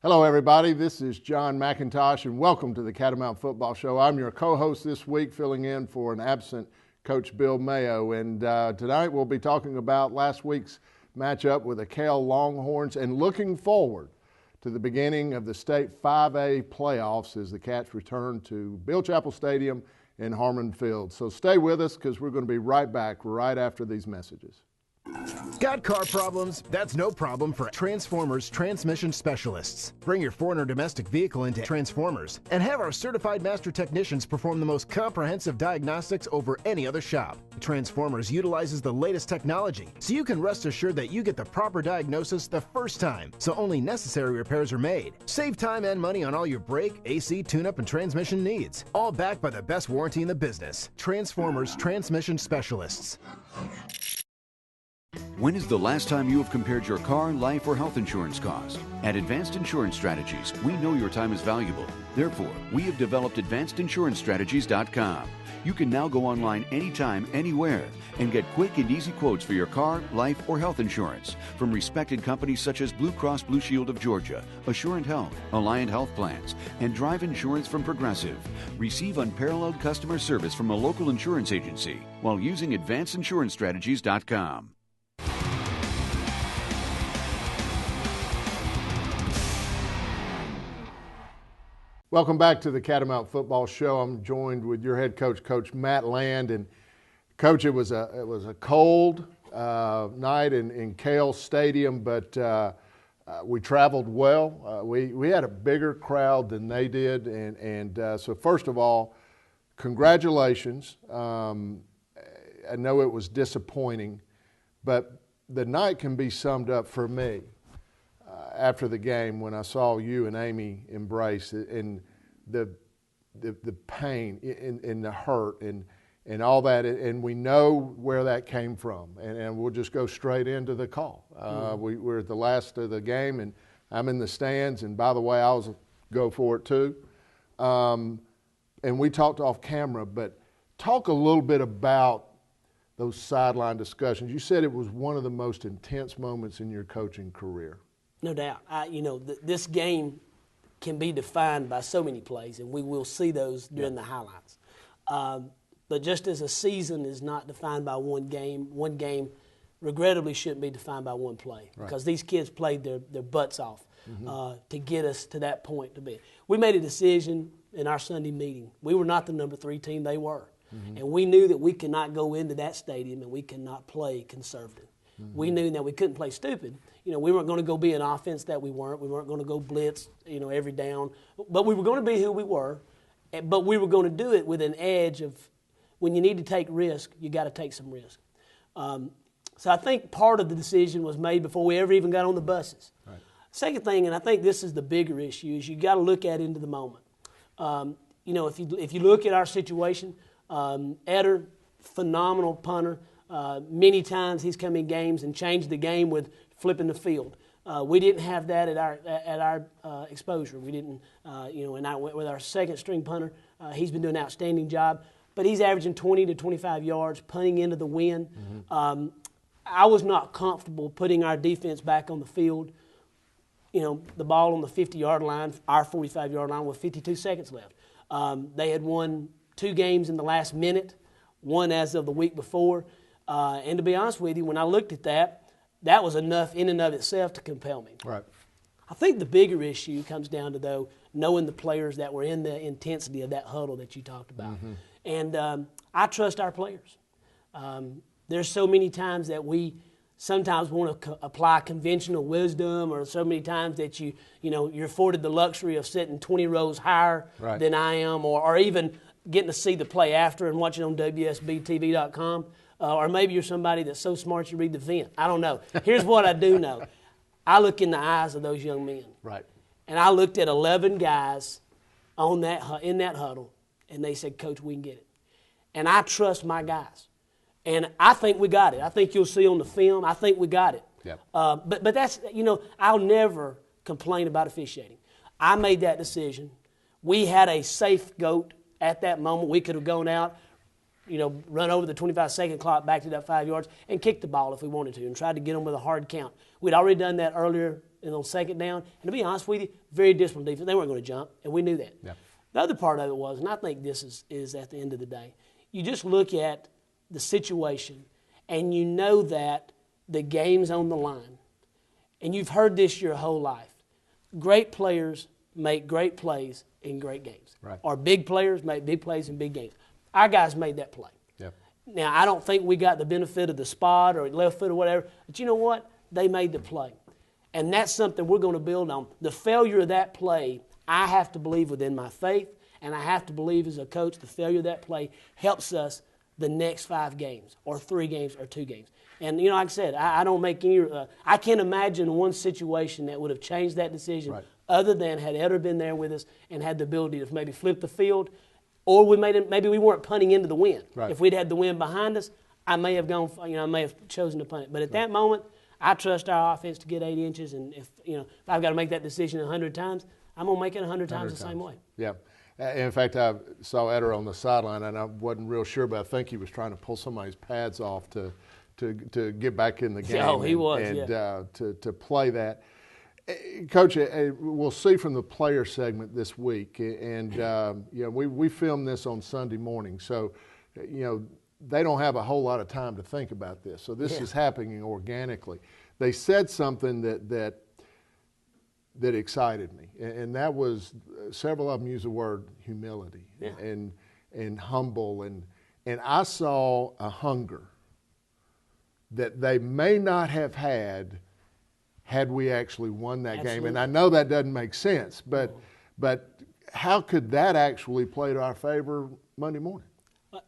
Hello, everybody. This is John McIntosh, and welcome to the Catamount Football Show. I'm your co-host this week, filling in for an absent Coach Bill Mayo. And tonight we'll be talking about last week's matchup with the Kell Longhorns and looking forward to the beginning of the state 5A playoffs as the Cats return to Bill Chappell Stadium in Harmon Field. So stay with us because we're going to be right back right after these messages. Got car problems? That's no problem for Transformers Transmission Specialists. Bring your foreign or domestic vehicle into Transformers and have our certified master technicians perform the most comprehensive diagnostics over any other shop. Transformers utilizes the latest technology, so you can rest assured that you get the proper diagnosis the first time, so only necessary repairs are made. Save time and money on all your brake, AC, tune-up, and transmission needs. All backed by the best warranty in the business. Transformers Transmission Specialists. When is the last time you have compared your car, life, or health insurance cost? At Advanced Insurance Strategies, we know your time is valuable. Therefore, we have developed AdvancedInsuranceStrategies.com. You can now go online anytime, anywhere, and get quick and easy quotes for your car, life, or health insurance from respected companies such as Blue Cross Blue Shield of Georgia, Assurant Health, Alliant Health Plans, and Drive Insurance from Progressive. Receive unparalleled customer service from a local insurance agency while using AdvancedInsuranceStrategies.com. Welcome back to the Catamount Football Show. I'm joined with your head coach, Coach Matt Land. And Coach, it was a cold night in Kell Stadium, but we traveled well. We had a bigger crowd than they did, and so first of all, congratulations. I know it was disappointing, but the night can be summed up for me after the game when I saw you and Amy embrace it, and the pain and the hurt and all that, and we know where that came from, and we'll just go straight into the call. We're at the last of the game, and I'm in the stands, and by the way, I was go for it too. And we talked off camera, but talk a little bit about those sideline discussions. You said it was one of the most intense moments in your coaching career. No doubt. This game can be defined by so many plays, and we will see those during the highlights. But just as a season is not defined by one game regrettably shouldn't be defined by one play, because these kids played their butts off to get us to that point to be. We made a decision in our Sunday meeting. We were not the number 3 team, they were. And we knew that we could not go into that stadium and we could not play conservative. We knew that we couldn't play stupid. We weren't going to go be an offense that we weren't. We weren't going to go blitz, every down. But we were going to be who we were. But we were going to do it with an edge of when you need to take risk, you got to take some risk. So I think part of the decision was made before we ever even got on the buses. Right. Second thing, and I think this is the bigger issue, is you got to look at into the moment. If you look at our situation, Eder, phenomenal punter. Many times he's come in games and changed the game with flipping the field. We didn't have that at our exposure. We didn't, with our second string punter, he's been doing an outstanding job. But he's averaging 20 to 25 yards, punting into the wind. I was not comfortable putting our defense back on the field. The ball on the 50-yard line, our 45-yard line, with 52 seconds left. They had won 2 games in the last minute, one as of the week before. And to be honest with you, when I looked at that was enough in and of itself to compel me. Right. I think the bigger issue comes down to, though, knowing the players that were in the intensity of that huddle that you talked about. And I trust our players. There's so many times that we sometimes want to apply conventional wisdom, or so many times that you're afforded the luxury of sitting 20 rows higher than I am, or even getting to see the play after and watch it on WSBTV.com. Or maybe you're somebody that's so smart you read the vent. I don't know. Here's what I do know. I look in the eyes of those young men. Right. And I looked at 11 guys in that huddle, and they said, "Coach, we can get it." And I trust my guys. And I think we got it. I think you'll see on the film, I think we got it. Yep. But that's, I'll never complain about officiating. I made that decision. We had a safe goat at that moment. We could have gone out, run over the 25-second clock back to that 5 yards and kicked the ball if we wanted to and tried to get them with a hard count. We'd already done that earlier and on second down. And to be honest with you, very disciplined defense. They weren't going to jump, and we knew that. Yeah. The other part of it was, and I think this is at the end of the day, you just look at the situation, and you know that the game's on the line. And you've heard this your whole life. Great players make great plays in great games. Right. Or big players make big plays in big games. Our guys made that play. Yep. Now, I don't think we got the benefit of the spot or left foot or whatever, but you know what? They made the play. And that's something we're going to build on. The failure of that play, I have to believe within my faith, and I have to believe as a coach the failure of that play helps us the next 5 games or 3 games or 2 games. And, you know, like I said, I don't make any I can't imagine one situation that would have changed that decision other than had Eder been there with us and had the ability to maybe flip the field, or maybe we weren't punting into the wind. Right. If we'd had the wind behind us, I may have I may have chosen to punt it. But at that moment, I trust our offense to get 8 inches, and if I've got to make that decision 100 times, I'm going to make it 100 times the same way. Yeah. In fact, I saw Eder on the sideline, and I wasn't real sure, but I think he was trying to pull somebody's pads off to get back in the game. Oh, he was, to play that. Coach, we'll see from the player segment this week, and we filmed this on Sunday morning, so they don't have a whole lot of time to think about this. So this is happening organically. They said something that excited me, and that was several of them used the word humility and humble, and I saw a hunger that they may not have had we actually won that game. And I know that doesn't make sense, but how could that actually play to our favor Monday morning?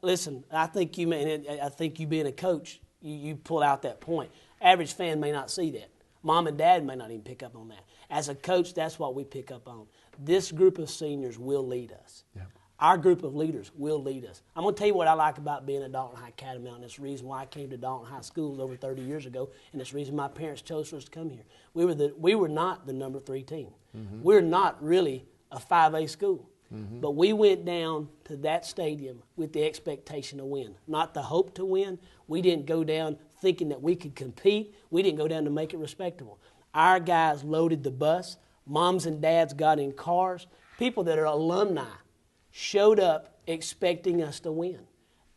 Listen, I think you being a coach, you pull out that point. Average fan may not see that. Mom and dad may not even pick up on that. As a coach, that's what we pick up on. This group of seniors will lead us. Yeah. Our group of leaders will lead us. I'm going to tell you what I like about being at Dalton High Catamount, and it's the reason why I came to Dalton High School over 30 years ago, and it's the reason my parents chose for us to come here. We were not the number 3 team. Mm-hmm. We're not really a 5A school. Mm-hmm. But we went down to that stadium with the expectation to win, not the hope to win. We didn't go down thinking that we could compete. We didn't go down to make it respectable. Our guys loaded the bus. Moms and dads got in cars. People that are alumni showed up expecting us to win.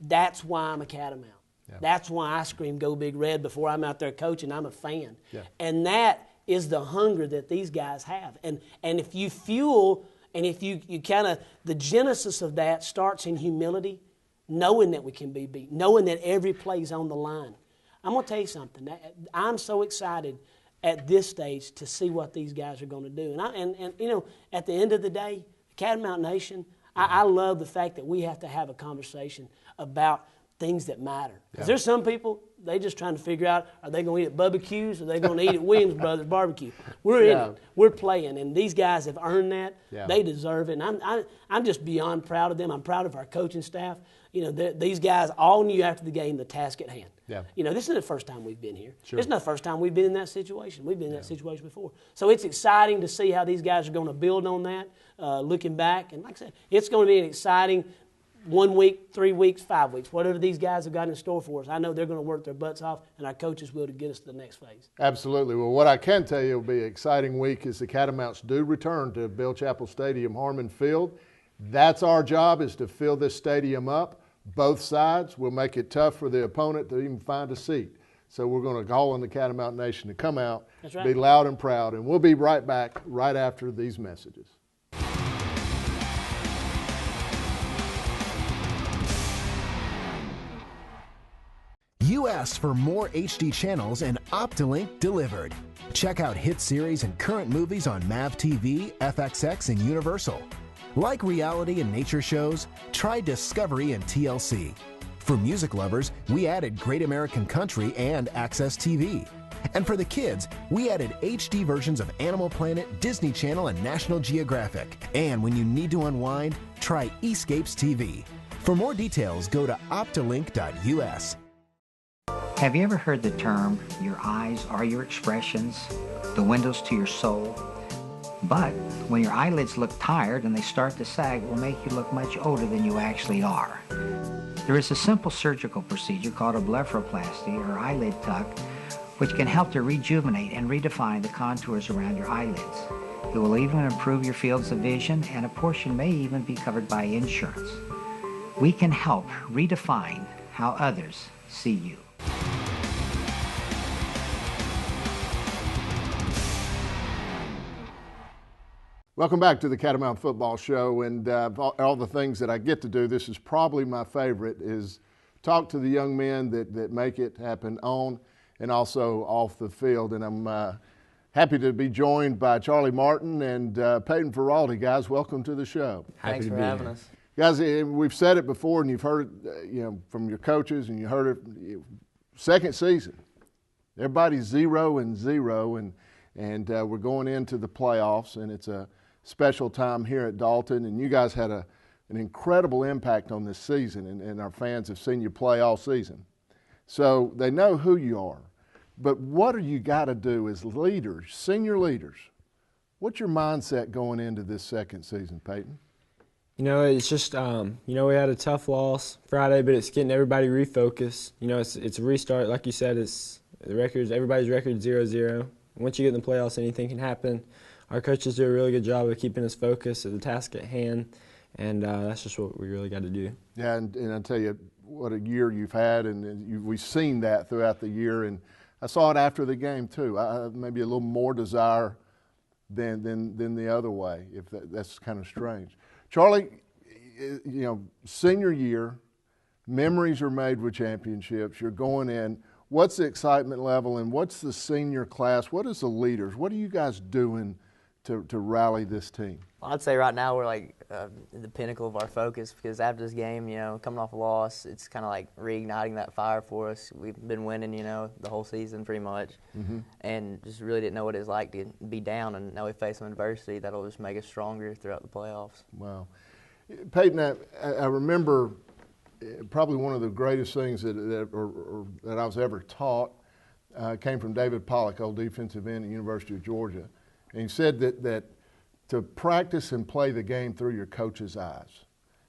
That's why I'm a Catamount. Yeah. That's why I scream "Go Big Red" before I'm out there coaching. I'm a fan. Yeah. And that is the hunger that these guys have. And if you fuel, and if you kind of, the genesis of that starts in humility, knowing that we can be beat, knowing that every play's on the line. I'm going to tell you something. I'm so excited at this stage to see what these guys are going to do. And at the end of the day, Catamount Nation, I love the fact that we have to have a conversation about things that matter. Because there's some people, they just trying to figure out, are they going to eat at Bubba-Q's or are they going to eat at Williams Brothers Barbecue? We're in it. We're playing. And these guys have earned that. Yeah. They deserve it. And I'm just beyond proud of them. I'm proud of our coaching staff. These guys all knew after the game the task at hand. Yeah. This isn't the first time we've been here. Sure. It's not the first time we've been in that situation. We've been in that situation before. So it's exciting to see how these guys are going to build on that, looking back. And like I said, it's going to be an exciting 1 week, 3 weeks, 5 weeks, whatever these guys have got in store for us. I know they're going to work their butts off, and our coaches will to get us to the next phase. Absolutely. Well, what I can tell you will be an exciting week is the Catamounts do return to Bell Chapel Stadium, Harmon Field. That's our job, is to fill this stadium up. Both sides will make it tough for the opponent to even find a seat. So we're going to call on the Catamount Nation to come out, be loud and proud, and we'll be right back right after these messages. You asked for more HD channels and Optilink delivered. Check out hit series and current movies on MAV TV, FXX, and Universal. Like reality and nature shows, try Discovery and TLC. For music lovers, we added Great American Country and Access TV. And for the kids, we added HD versions of Animal Planet, Disney Channel, and National Geographic. And when you need to unwind, try Escapes TV. For more details, go to optilink.us. Have you ever heard the term, your eyes are your expressions, the windows to your soul? But when your eyelids look tired and they start to sag, it will make you look much older than you actually are. There is a simple surgical procedure called a blepharoplasty or eyelid tuck, which can help to rejuvenate and redefine the contours around your eyelids. It will even improve your fields of vision, and a portion may even be covered by insurance. We can help redefine how others see you. Welcome back to the Catamount Football Show, and all the things that I get to do, this is probably my favorite, is talk to the young men that make it happen on and also off the field. And I'm happy to be joined by Charlie Martin and Peyton Ferraldi. Guys, welcome to the show. Thanks for having us. Guys, we've said it before, and you've heard it from your coaches, and you heard it, second season. Everybody's 0-0, and we're going into the playoffs, and it's a special time here at Dalton, and you guys had an incredible impact on this season, and our fans have seen you play all season. So they know who you are. But what do you got to do as leaders, senior leaders? What's your mindset going into this second season, Peyton? It's just, we had a tough loss Friday, but it's getting everybody refocused. It's a restart. Like you said, everybody's record 0-0. Once you get in the playoffs, anything can happen. Our coaches do a really good job of keeping us focused at the task at hand, and that's just what we really got to do. Yeah, and I tell you, what a year you've had, and we've seen that throughout the year, and I saw it after the game too. Maybe a little more desire than the other way, if that's kind of strange. Charlie, senior year, memories are made with championships. You're going in. What's the excitement level, and what's the senior class? What is the leaders? What are you guys doing to rally this team? I'd say right now we're like the pinnacle of our focus, because after this game, coming off a loss, it's kind of like reigniting that fire for us. We've been winning, the whole season pretty much, and just really didn't know what it was like to be down, and now we face some adversity that'll just make us stronger throughout the playoffs. Wow. Peyton, I remember probably one of the greatest things that I was ever taught came from David Pollock, old defensive end at the University of Georgia. And he said that to practice and play the game through your coach's eyes.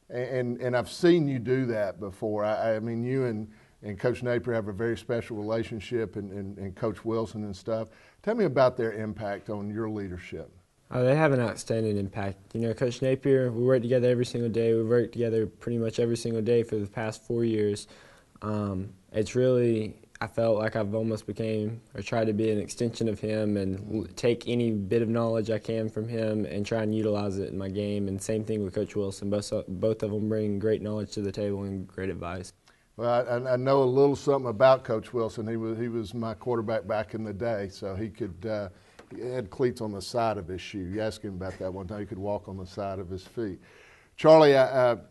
And I've seen you do that before. I mean, you and Coach Napier have a very special relationship, and Coach Wilson and stuff. Tell me about their impact on your leadership. They have an outstanding impact. Coach Napier, we work together every single day. We've worked together pretty much every single day for the past 4 years. It's really, I felt like I've almost became or tried to be an extension of him and take any bit of knowledge I can from him and try and utilize it in my game. And same thing with Coach Wilson. Both of them bring great knowledge to the table and great advice. Well, I know a little something about Coach Wilson. He was my quarterback back in the day, so he could. He had cleats on the side of his shoe. You asked him about that one time. He could walk on the side of his feet. Charlie, the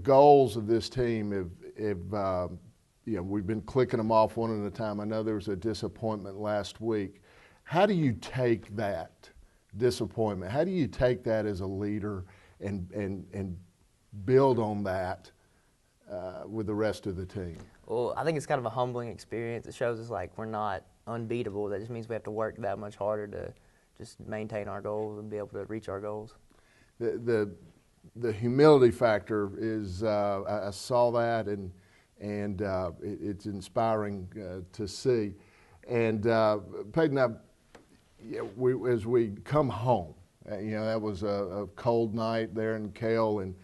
goals of this team have we've been clicking them off one at a time. I know there was a disappointment last week. How do you take that disappointment? How do you take that as a leader and build on that with the rest of the team? Well, I think it's kind of a humbling experience. It shows us like we're not unbeatable. That just means we have to work that much harder to just maintain our goals and be able to reach our goals. The humility factor is I saw that and it's inspiring to see. And Peyton, as we come home, that was a cold night there in Kell, and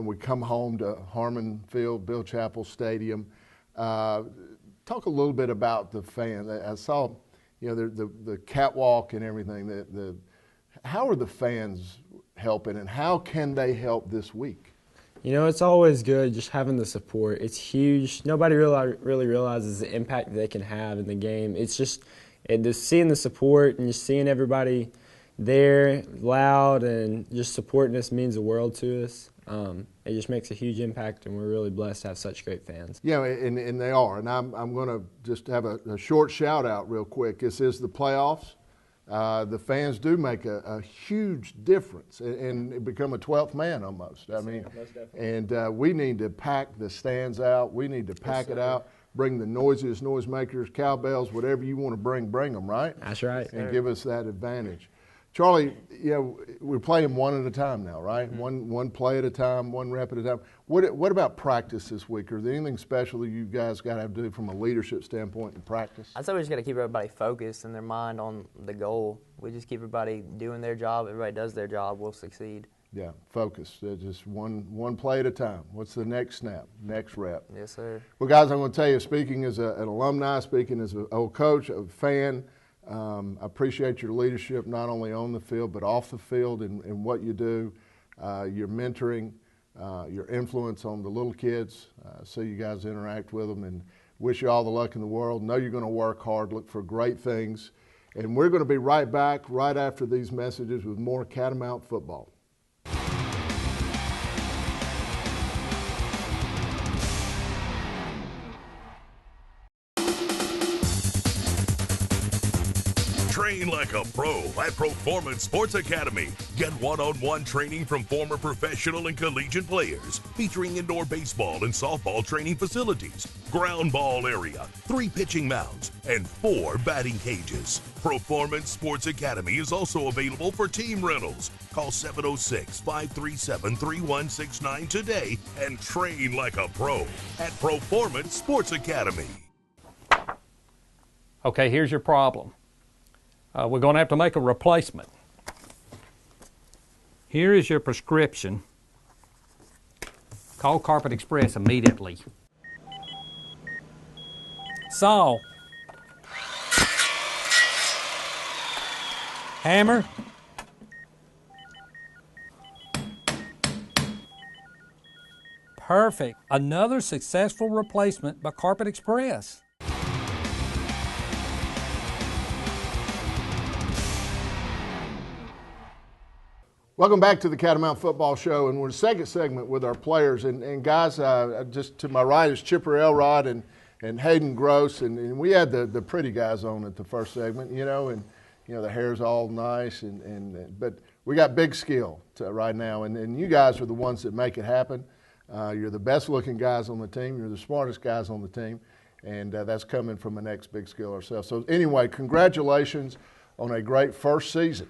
we come home to Harmon Field, Bill Chappell Stadium. Talk a little bit about the fans. I saw, the catwalk and everything. How are the fans helping, and how can they help this week? It's always good just having the support. It's huge. Nobody really realizes the impact they can have in the game. It's just seeing the support and just seeing everybody there, loud, and just supporting us means the world to us. It just makes a huge impact, and we're really blessed to have such great fans. Yeah, and they are. And I'm going to just have a short shout out real quick. This is the playoffs. The fans do make a huge difference and become a 12th man almost. I mean, and we need to pack the stands out. We need to pack it out. Bring the noisiest noisemakers, cowbells, whatever you want to bring them, right? That's right. And give us that advantage. Charlie, we're playing one at a time now, right? Mm-hmm. One play at a time, one rep at a time. What about practice this week? Is there anything special that you guys got to do from a leadership standpoint in practice? I'd say we just got to keep everybody focused and their mind on the goal. We just keep everybody doing their job. Everybody does their job, we'll succeed. Yeah, focus. Just one play at a time. What's the next snap, next rep? Yes, sir. Well, guys, I'm going to tell you, speaking as an alumni, speaking as an old coach, a fan, I appreciate your leadership not only on the field but off the field and what you do, your mentoring, your influence on the little kids. See you guys interact with them, and wish you all the luck in the world. Know you're going to work hard, look for great things. And we're going to be right back right after these messages with more Catamount football. Train like a pro at Performance Sports Academy. Get one-on-one training from former professional and collegiate players, featuring indoor baseball and softball training facilities, ground ball area, 3 pitching mounds, and 4 batting cages. Performance Sports Academy is also available for team rentals. Call 706-537-3169 today and train like a pro at Performance Sports Academy. Okay, here's your problem. We're going to have to make a replacement. Here is your prescription. Call Carpet Express immediately. Saw. Hammer. Perfect. Another successful replacement by Carpet Express. Welcome back to the Catamount Football Show, and we're in the second segment with our players. And guys, just to my right is Chipper Elrod and Hayden Gross, and we had the pretty guys on at the first segment, and the hair's all nice, but we got big skill right now, and you guys are the ones that make it happen. You're the best looking guys on the team. You're the smartest guys on the team, and that's coming from an ex-big skill ourselves. So anyway, congratulations on a great first season.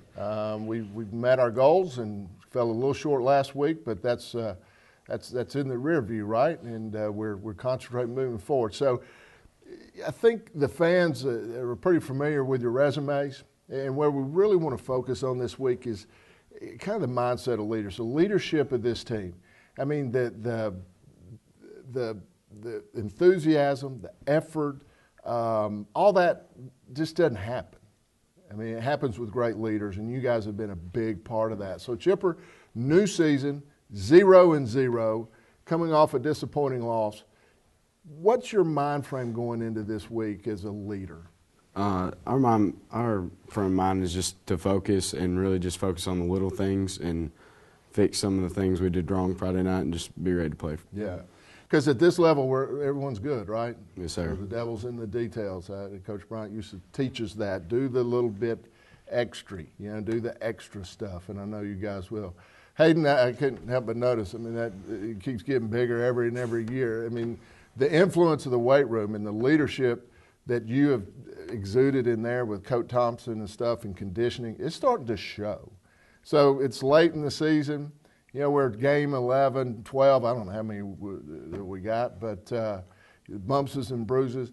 We've met our goals and fell a little short last week, but that's in the rear view, right? And we're concentrating moving forward. So I think the fans are pretty familiar with your resumes, and where we really want to focus on this week is kind of the mindset of leaders, the leadership of this team. I mean, the enthusiasm, the effort, all that just doesn't happen. I mean, it happens with great leaders, and you guys have been a big part of that. So, Chipper, new season, 0-0, coming off a disappointing loss. What's your mind frame going into this week as a leader? Our frame of mind is just to focus and really just focus on the little things and fix some of the things we did wrong Friday night and just be ready to play. Yeah. Because at this level, everyone's good, right? Yes, sir. The devil's in the details. Coach Bryant used to teach us that. Do the little bit extra, do the extra stuff, and I know you guys will. Hayden, I couldn't help but notice, I mean, that it keeps getting bigger every year. I mean, the influence of the weight room and the leadership that you have exuded in there with Coach Thompson and stuff and conditioning, it's starting to show. So it's late in the season. We're at game 11, 12, I don't know how many we got, but bumps and bruises.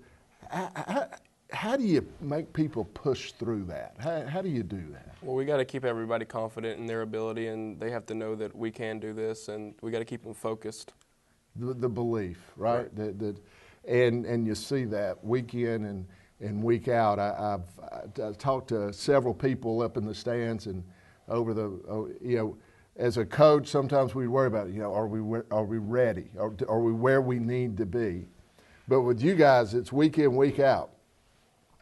How do you make people push through that? How do you do that? Well, we got to keep everybody confident in their ability, and they have to know that we can do this, and we got to keep them focused. The belief, right? And you see that week in and week out. I've talked to several people up in the stands and over the, as a coach, sometimes we worry about it. Are we ready? Are we where we need to be? But with you guys, it's week in, week out.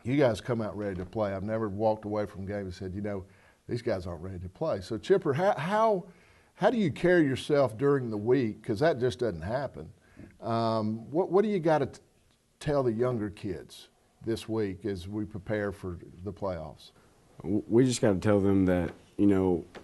You guys come out ready to play. I've never walked away from a game and said, these guys aren't ready to play. So Chipper, how do you carry yourself during the week? Because that just doesn't happen. What do you got to tell the younger kids this week as we prepare for the playoffs? We just got to tell them that,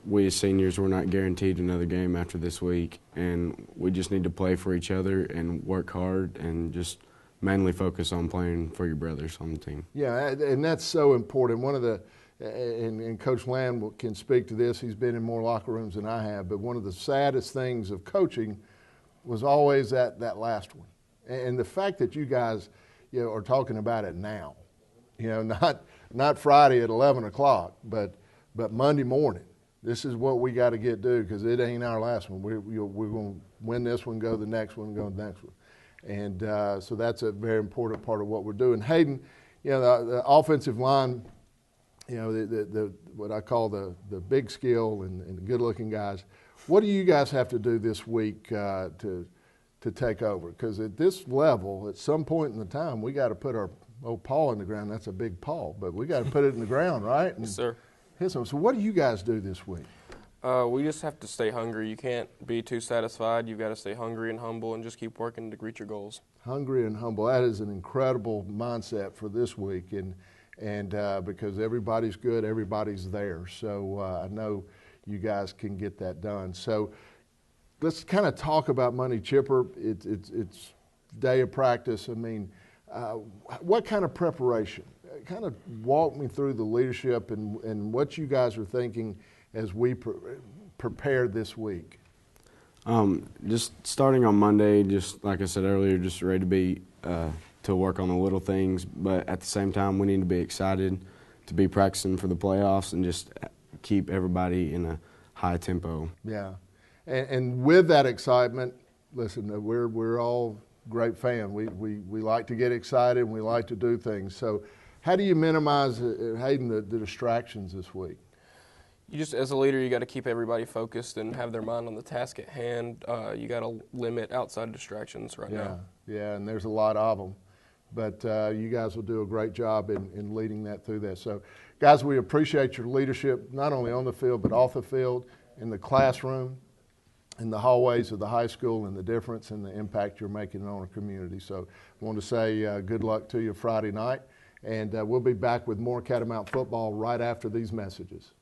we as seniors, we're not guaranteed another game after this week, and we just need to play for each other and work hard and just mainly focus on playing for your brothers on the team. Yeah, and that's so important. One of the and Coach Land can speak to this. He's been in more locker rooms than I have. But one of the saddest things of coaching was always that last one. And the fact that you guys, are talking about it now, not Friday at 11 o'clock, but Monday morning. This is what we got to do because it ain't our last one. We're going to win this one, go to the next one, go to the next one. And so that's a very important part of what we're doing. Hayden, the offensive line, the what I call the big skill and the good-looking guys. What do you guys have to do this week to take over? Because at this level, at some point in the time, we got to put our old paw in the ground. That's a big paw, but we got to put it in the ground, right? And Yes, sir. hit some. So what do you guys do this week? We just have to stay hungry. You can't be too satisfied. You've got to stay hungry and humble and just keep working to reach your goals. Hungry and humble. That is an incredible mindset for this week, and because everybody's good, everybody's there. So I know you guys can get that done. So let's kind of talk about Monday Chipper. It's day of practice. I mean, what kind of preparation? Kind of walk me through the leadership and what you guys are thinking as we prepare this week. Just starting on Monday, just like I said earlier, just ready to be to work on the little things, but at the same time, we need to be excited to be practicing for the playoffs and just keep everybody in a high tempo. Yeah, and with that excitement, listen, we're all great fans. We like to get excited and we like to do things. So, how do you minimize, Hayden, the distractions this week? You just, as a leader, you got to keep everybody focused and have their mind on the task at hand. You got to limit outside distractions right now. Yeah, and there's a lot of them. But you guys will do a great job in leading that through that. So, guys, we appreciate your leadership, not only on the field, but off the field, in the classroom, in the hallways of the high school, and the difference and the impact you're making on our community. So I want to say good luck to you Friday night. And we'll be back with more Catamount football right after these messages.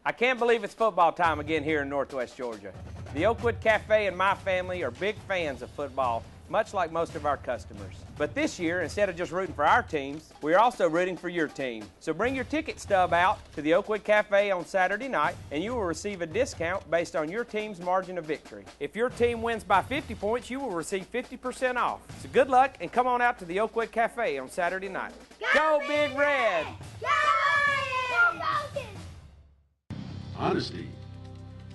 I can't believe it's football time again here in Northwest Georgia. The Oakwood Cafe and my family are big fans of football, much like most of our customers. But this year, instead of just rooting for our teams, we are also rooting for your team. So bring your ticket stub out to the Oakwood Cafe on Saturday night, and you will receive a discount based on your team's margin of victory. If your team wins by 50 points, you will receive 50% off. So good luck, and come on out to the Oakwood Cafe on Saturday night. Go Big Red! Go Falcons! Honesty,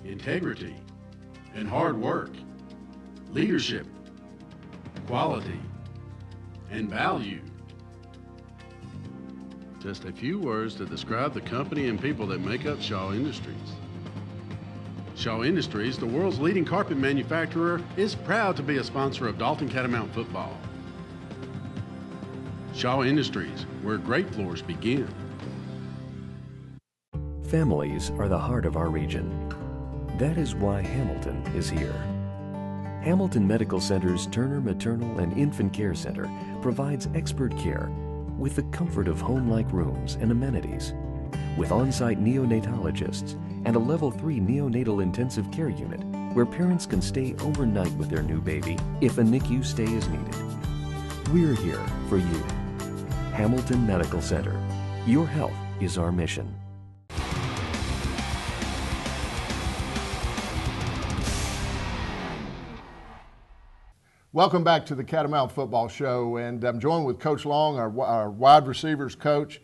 integrity, and hard work, leadership, quality, and value. Just a few words to describe the company and people that make up Shaw Industries. Shaw Industries, the world's leading carpet manufacturer, is proud to be a sponsor of Dalton Catamount football. Shaw Industries, where great floors begin. Families are the heart of our region. That is why Hamilton is here. Hamilton Medical Center's Turner Maternal and Infant Care Center provides expert care with the comfort of home-like rooms and amenities, with on-site neonatologists and a Level 3 neonatal intensive care unit where parents can stay overnight with their new baby if a NICU stay is needed. We're here for you. Hamilton Medical Center. Your health is our mission. Welcome back to the Catamount Football Show, and I'm joined with Coach Long, our wide receivers coach,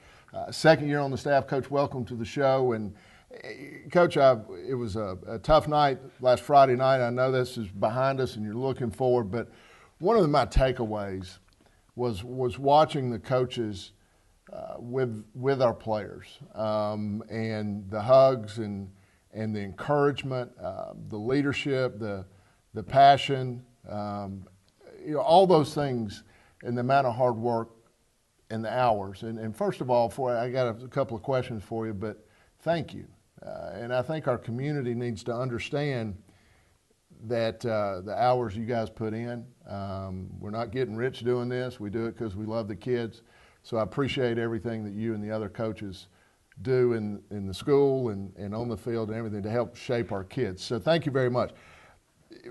second year on the staff. Coach, welcome to the show. And Coach, it was a tough night last Friday night. I know this is behind us and you're looking forward, but one of my takeaways was watching the coaches with our players, and the hugs and the encouragement, the leadership, the passion. All those things, and the amount of hard work and the hours. And first of all, I got a couple of questions for you, but thank you. And I think our community needs to understand that the hours you guys put in, we're not getting rich doing this. We do it because we love the kids. So I appreciate everything that you and the other coaches do in the school and on the field and everything to help shape our kids. So thank you very much.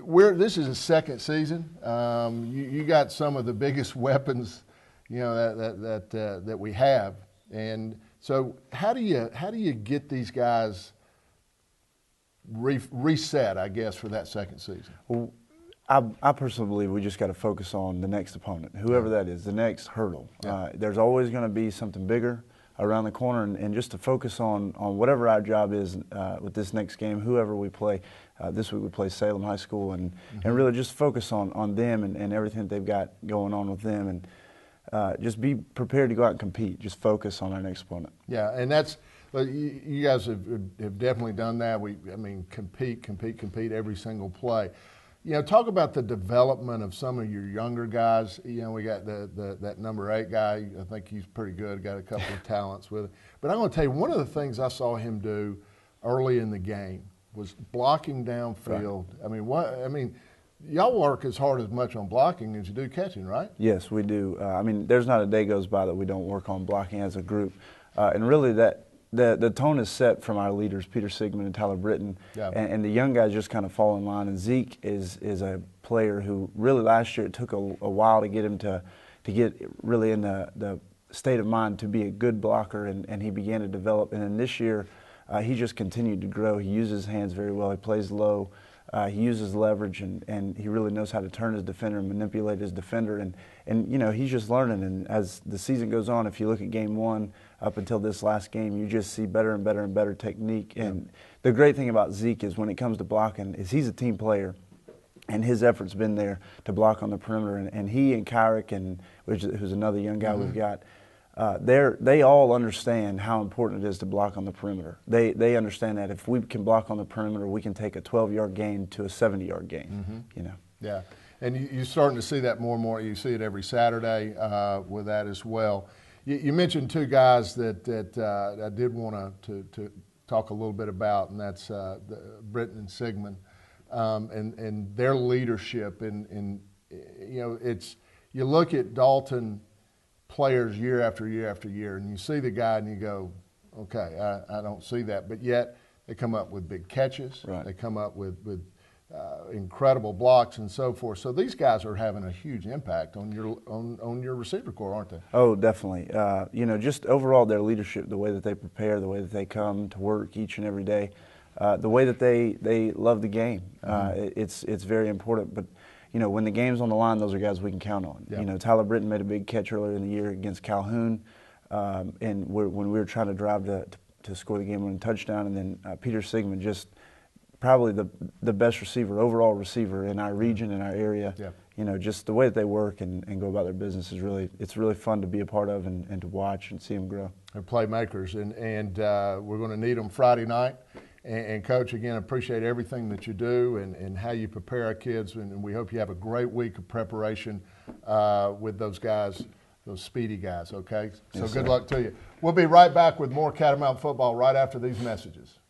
This is a second season. You got some of the biggest weapons, that we have, and so how do you get these guys reset, I guess, for that second season? Well, I personally believe we just got to focus on the next opponent, whoever that is, the next hurdle. Yeah. There's always going to be something bigger around the corner, and just to focus on whatever our job is with this next game, whoever we play. This week we play Salem High School, and really just focus on them and everything that they've got going on with them, and just be prepared to go out and compete. Just focus on our next opponent. Yeah, and that's you guys have definitely done that. Compete every single play. Talk about the development of some of your younger guys. We got that number 8 guy. I think he's pretty good. Got a couple of talents with it. But I'm going to tell you, one of the things I saw him do early in the game was blocking downfield. Right. Y'all work as hard as much on blocking as you do catching, right? Yes, we do. There's not a day goes by that we don't work on blocking as a group. And really the tone is set from our leaders, Peter Sigmund and Tyler Britton, and the young guys just kind of fall in line. And Zeke is a player who really last year it took a while to get him to get really in the state of mind to be a good blocker, and he began to develop. And then this year he just continued to grow. He uses his hands very well. He plays low. He uses leverage, and he really knows how to turn his defender and manipulate his defender. And he's just learning. And as the season goes on, if you look at game 1 up until this last game, you just see better and better and better technique. And the great thing about Zeke is when it comes to blocking is he's a team player, and his effort's been there to block on the perimeter. And he and Kyrick, who's another young guy we've got, they all understand how important it is to block on the perimeter. They understand that if we can block on the perimeter, we can take a 12-yard gain to a 70-yard gain. Yeah, and you're starting to see that more and more. You see it every Saturday with that as well. You mentioned 2 guys that I did want to talk a little bit about, and that's Britton and Sigmund, and their leadership. And you look at Dalton players year after year after year, and you see the guy and you go, okay, I don't see that. But yet they come up with big catches. Right. They come up with incredible blocks and so forth. So these guys are having a huge impact on your receiver corps, aren't they? Oh, definitely. Just overall their leadership, the way that they prepare, the way that they come to work each and every day, the way that they love the game. It's very important. But when the game's on the line, those are guys we can count on. Yeah. Tyler Britton made a big catch earlier in the year against Calhoun, and when we were trying to drive to score the game-winning touchdown, and then Peter Sigmund, just probably the best overall receiver in our region, in our area. Yeah. Just the way that they work and go about their business it's really fun to be a part of and to watch and see them grow. They're playmakers, and we're going to need them Friday night. And Coach, again, appreciate everything that you do and how you prepare our kids, and we hope you have a great week of preparation with those guys, those speedy guys, okay? So good luck to you. We'll be right back with more Catamount football right after these messages.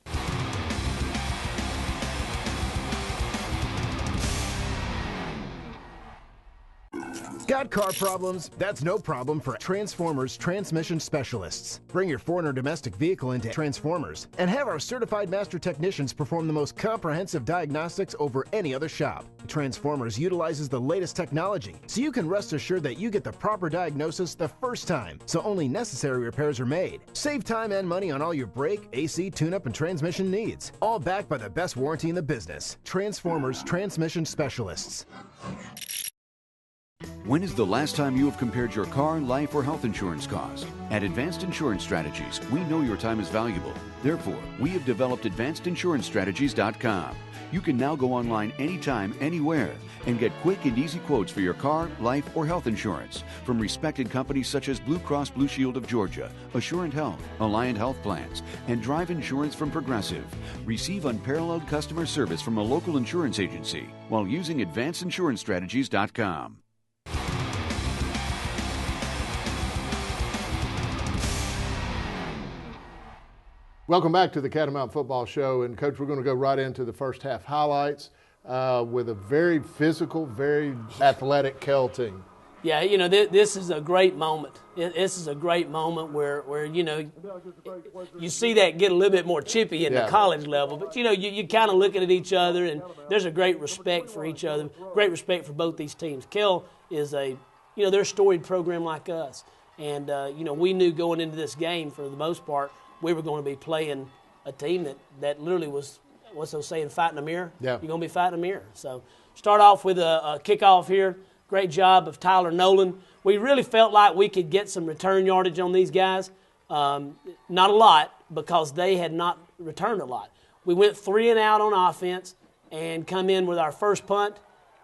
Got car problems? That's no problem for Transformers Transmission Specialists. Bring your foreign or domestic vehicle into Transformers and have our certified master technicians perform the most comprehensive diagnostics over any other shop. Transformers utilizes the latest technology, so you can rest assured that you get the proper diagnosis the first time, so only necessary repairs are made. Save time and money on all your brake, AC, tune-up, and transmission needs. All backed by the best warranty in the business. Transformers Transmission Specialists. When is the last time you have compared your car, life, or health insurance cost? At Advanced Insurance Strategies, we know your time is valuable. Therefore, we have developed AdvancedInsuranceStrategies.com. You can now go online anytime, anywhere, and get quick and easy quotes for your car, life, or health insurance from respected companies such as Blue Cross Blue Shield of Georgia, Assurant Health, Alliant Health Plans, and Drive Insurance from Progressive. Receive unparalleled customer service from a local insurance agency while using AdvancedInsuranceStrategies.com. Welcome back to the Catamount Football Show. And, Coach, we're going to go right into the first half highlights with a very physical, very athletic Kell team. Yeah, this is a great moment. This is a great moment where you see that get a little bit more chippy in the college level. But, you kind of looking at each other, and there's a great respect for each other, great respect for both these teams. Kell is they're a storied program like us. And, we knew going into this game, for the most part, we were going to be playing a team that literally was, what's those saying, fighting a mirror? Yeah. You're going to be fighting a mirror. So start off with a kickoff here. Great job of Tyler Nolan. We really felt like we could get some return yardage on these guys. Not a lot, because they had not returned a lot. We went 3 and out on offense and come in with our first punt.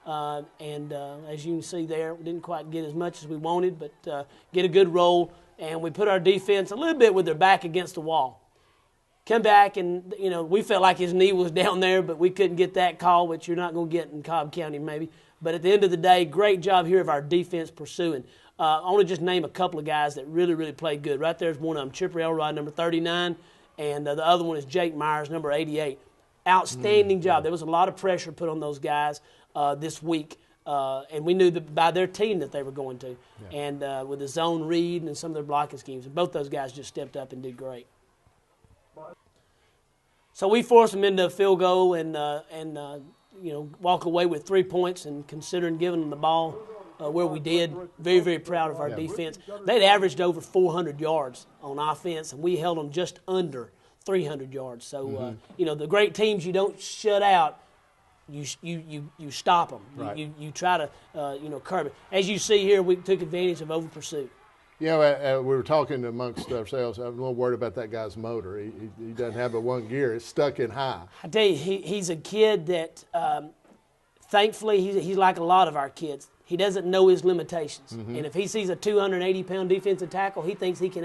As you can see there, we didn't quite get as much as we wanted, but get a good roll. And we put our defense a little bit with their back against the wall. Come back, and we felt like his knee was down there, but we couldn't get that call, which you're not going to get in Cobb County maybe. But at the end of the day, great job here of our defense pursuing. I want to just name a couple of guys that really, really played good. Right there's one of them, Chipper Elrod, number 39, and the other one is Jake Myers, number 88. Outstanding job. There was a lot of pressure put on those guys this week, and we knew that by their team that they were going to. Yeah. And with the zone read and some of their blocking schemes, and both those guys just stepped up and did great. So we forced them into a field goal and walk away with 3 points, and considering giving them the ball where we did, very, very proud of our defense. They'd averaged over 400 yards on offense, and we held them just under 300 yards. So, the great teams you don't shut out, you stop them. Right. You try to, curb it. As you see here, we took advantage of over pursuit. We were talking amongst ourselves. I'm a little worried about that guy's motor. He doesn't have but one gear. It's stuck in high. I tell you, he's a kid that, thankfully, he's like a lot of our kids. He doesn't know his limitations, and if he sees a 280-pound defensive tackle, he thinks he can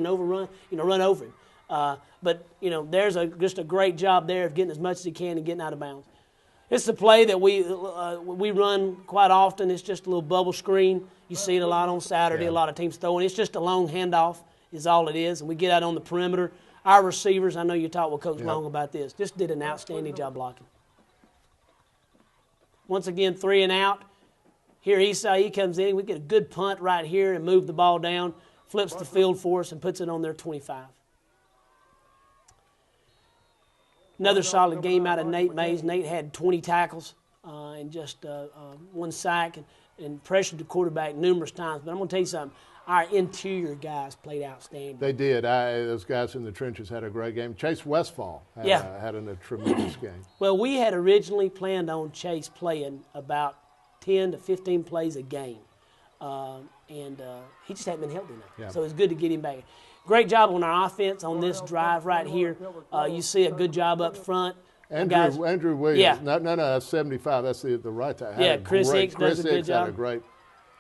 overrun, run over him. But there's just a great job there of getting as much as he can and getting out of bounds. It's a play that we run quite often. It's just a little bubble screen. You see it a lot on Saturday. A lot of teams throwing. It's just a long handoff is all it is, and we get out on the perimeter. Our receivers, I know you talked with Coach Long about this, just did an outstanding job blocking. Once again, 3 and out. Here Esai comes in. We get a good punt right here and move the ball down, flips the field for us, and puts it on their 25. Another solid game out of Nate Mays. Nate had 20 tackles and just 1 sack and pressured the quarterback numerous times. But I'm going to tell you something. Our interior guys played outstanding. They did. Those guys in the trenches had a great game. Chase Westfall had a tremendous game. Well, we had originally planned on Chase playing about 10 to 15 plays a game. And he just hadn't been healthy enough. Yeah. So it's good to get him back. Great job on our offense on this drive right here. You see a good job up front. Andrew Williams. No, that's 75. That's the right side. Chris Hicks does a good job. Had a great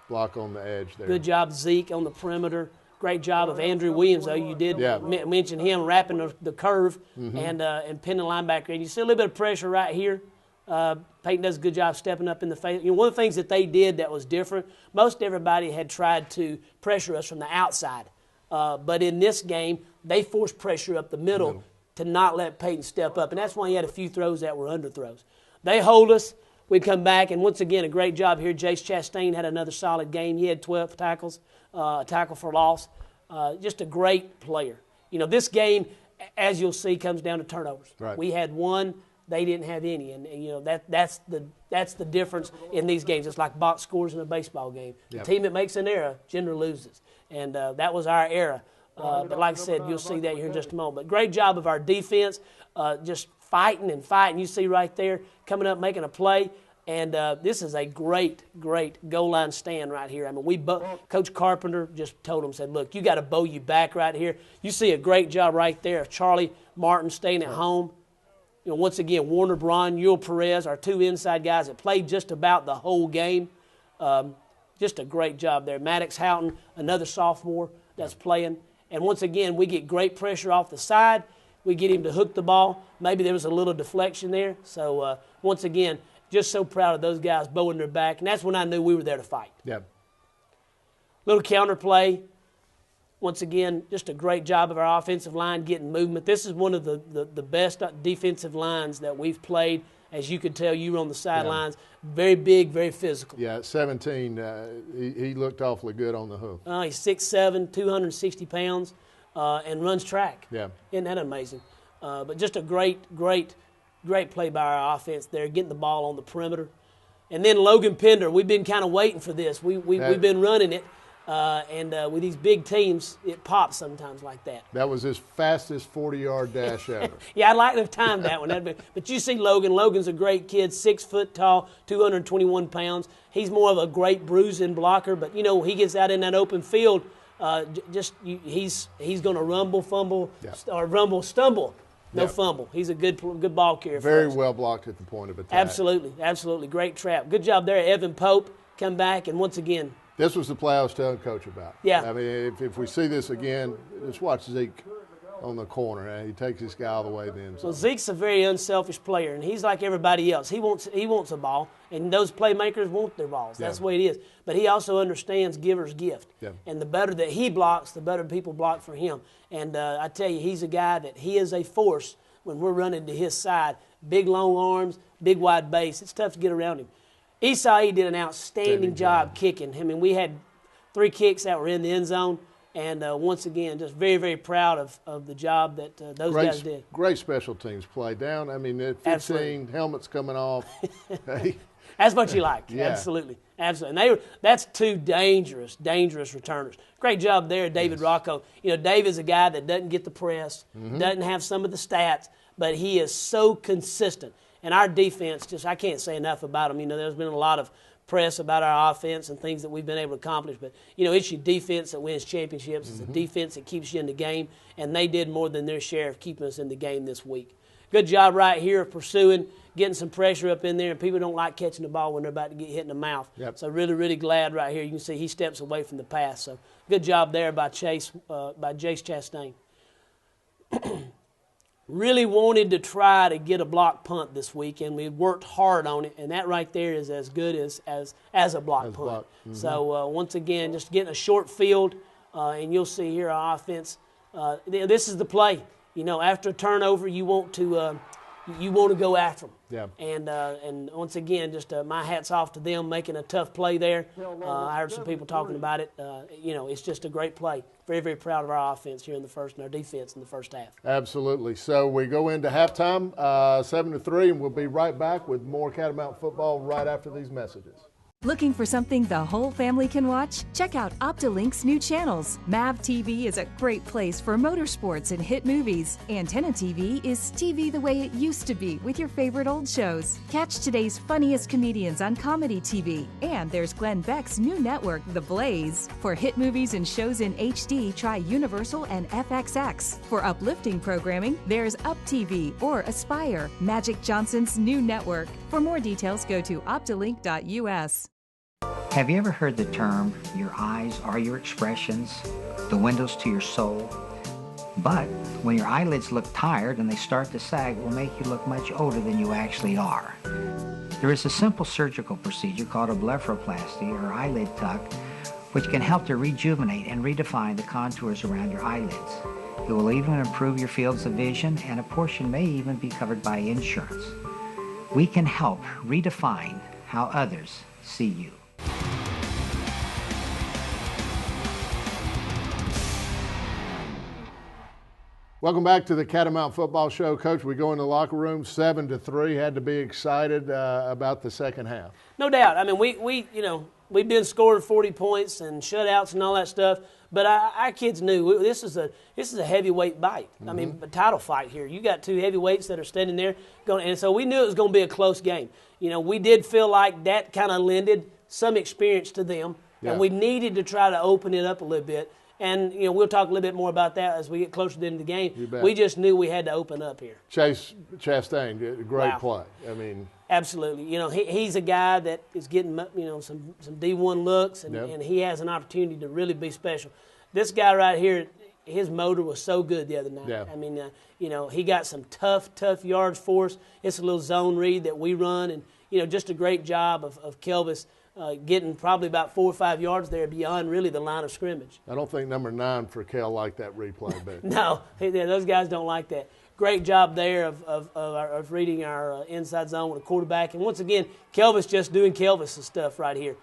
block on the edge there. Good job, Zeke, on the perimeter. Great job of Andrew Williams, though. You did mention him wrapping the curve and pinning the linebacker. And you see a little bit of pressure right here. Peyton does a good job stepping up in the face. One of the things that they did that was different, most everybody had tried to pressure us from the outside. But in this game, they forced pressure up the middle to not let Peyton step up. And that's why he had a few throws that were underthrows. They hold us. We come back, and once again, a great job here. Jace Chastain had another solid game. He had 12 tackles, a tackle for loss. Just a great player. This game, as you'll see, comes down to turnovers. Right. We had 1. They didn't have any, and that's the difference in these games. It's like box scores in a baseball game. The team that makes an error generally loses, and that was our era. But like I said, you'll see that here in just a moment. But great job of our defense, just fighting and fighting. You see right there, coming up, making a play, and this is a great, great goal line stand right here. I mean, Coach Carpenter just told him, said, look, you got to bow you back right here. You see a great job right there of Charlie Martin staying at home. Once again, Warner Braun, Yul Perez, our 2 inside guys that played just about the whole game. Just a great job there. Maddox Houghton, another sophomore that's playing. And once again, we get great pressure off the side. We get him to hook the ball. Maybe there was a little deflection there. So, once again, just so proud of those guys bowing their back. And that's when I knew we were there to fight. Yeah. Little counter play. Once again, just a great job of our offensive line getting movement. This is one of the best defensive lines that we've played. as you could tell, you were on the sidelines. Very big, very physical. Yeah, at 17, he looked awfully good on the hook. He's 6'7", 260 pounds, and runs track. Yeah. Isn't that amazing? But just a great play by our offense there, getting the ball on the perimeter. And then Logan Pender, we've been kind of waiting for this. We've been running it, and with these big teams, it pops sometimes like that. That was his fastest 40-yard dash ever. Yeah, I'd like to have timed that one. But you see Logan. Logan's a great kid, 6 foot tall, 221 pounds. He's more of a great bruising blocker, but, you know, he gets out in that open field, he's going to rumble, fumble, or rumble, stumble. No fumble. He's a good ball carrier. Very well blocked at the point of attack. Absolutely. Great trap. Good job there. Evan Pope come back, and once again. This was the play I was telling Coach about. Yeah. I mean, if we see this again, just watch Zeke on the corner. He takes this guy all the way then. Well, Zeke's a very unselfish player, and he's like everybody else. He wants a ball, and those playmakers want their balls. That's the way it is. But he also understands giver's gift. Yeah. And the better that he blocks, the better people block for him. And I tell you, he's a guy that he is a force when we're running to his side. Big, long arms, big, wide base. It's tough to get around him. Esai did an outstanding job kicking. I mean, we had 3 kicks that were in the end zone. And once again, just very, very proud of the job that those guys did. Great special teams play down. I mean, 15 Absolutely. helmets coming off. That's what you like. Yeah. Absolutely. And that's 2 dangerous returners. Great job there, David Rocco. You know, Dave is a guy that doesn't get the press, doesn't have some of the stats, but he is so consistent. And our defense, I can't say enough about him. You know, there's been a lot of press about our offense and things that we've been able to accomplish. But, you know, it's your defense that wins championships. It's the defense that keeps you in the game. And they did more than their share of keeping us in the game this week. Good job right here of pursuing, getting some pressure up in there. And people don't like catching the ball when they're about to get hit in the mouth. Yep. So really, really glad right here. You can see he steps away from the pass. So good job there by Jace Chastain. Really wanted to try to get a block punt this week, and we worked hard on it, and that right there is as good as a block punt. So once again, just getting a short field, and you'll see here our offense. This is the play. You know, after a turnover, you want to go after them. Yeah. And once again, just my hat's off to them making a tough play there. I heard some people talking about it. You know, it's just a great play. Very, very proud of our offense here in the first, and our defense in the first half. Absolutely. So we go into halftime, 7-3, and we'll be right back with more Catamount football right after these messages. Looking for something the whole family can watch? Check out Optilink's new channels. MAV TV is a great place for motorsports and hit movies. Antenna TV is TV the way it used to be with your favorite old shows. Catch today's funniest comedians on Comedy TV. And there's Glenn Beck's new network, The Blaze. For hit movies and shows in HD, try Universal and FXX. For uplifting programming, there's Up TV or Aspire, Magic Johnson's new network. For more details, go to optilink.us. Have you ever heard the term, your eyes are your expressions, the windows to your soul? But when your eyelids look tired and they start to sag, it will make you look much older than you actually are. There is a simple surgical procedure called a blepharoplasty or eyelid tuck, which can help to rejuvenate and redefine the contours around your eyelids. It will even improve your fields of vision, and a portion may even be covered by insurance. We can help redefine how others see you. Welcome back to the Catamount Football Show. Coach, we go in the locker room 7-3. Had to be excited about the second half. No doubt. I mean, we've been scoring 40 points and shutouts and all that stuff, but our kids knew this is a heavyweight bite. I mean, a title fight here. You got 2 heavyweights that are standing there going, and so we knew it was going to be a close game. You know, we did feel like that kind of lended some experience to them, and we needed to try to open it up a little bit. And, you know, we'll talk a little bit more about that as we get closer to the end of the game. We just knew we had to open up here. Chase Chastain, great play. I mean, absolutely. You know, he's a guy that is getting, you know, some D1 looks, and he has an opportunity to really be special. This guy right here, his motor was so good the other night. Yeah. I mean, you know, he got some tough yards for us. It's a little zone read that we run, and, you know, just a great job of Kelvis getting probably about 4 or 5 yards there beyond really the line of scrimmage. I don't think number 9 for Kell liked that replay, but No, those guys don't like that. Great job there of reading our inside zone with a quarterback. And once again, Kelvis just doing Kelvis stuff right here.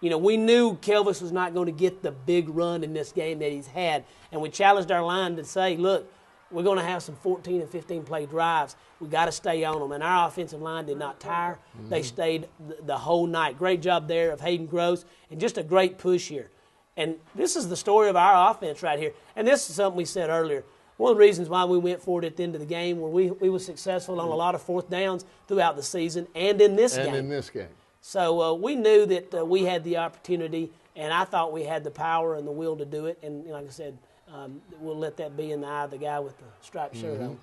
We knew Kelvis was not going to get the big run in this game that he's had. And we challenged our line to say, look, we're going to have some 14 and 15 play drives. We got to stay on them. And our offensive line did not tire. Mm-hmm. They stayed the whole night. Great job there of Hayden Gross, and just a great push here. And this is the story of our offense right here. And this is something we said earlier. One of the reasons why we went for it at the end of the game where we were successful on a lot of fourth downs throughout the season and in this game. And in this game. So we knew that we had the opportunity, and I thought we had the power and the will to do it. And like I said, we'll let that be in the eye of the guy with the striped shirt on.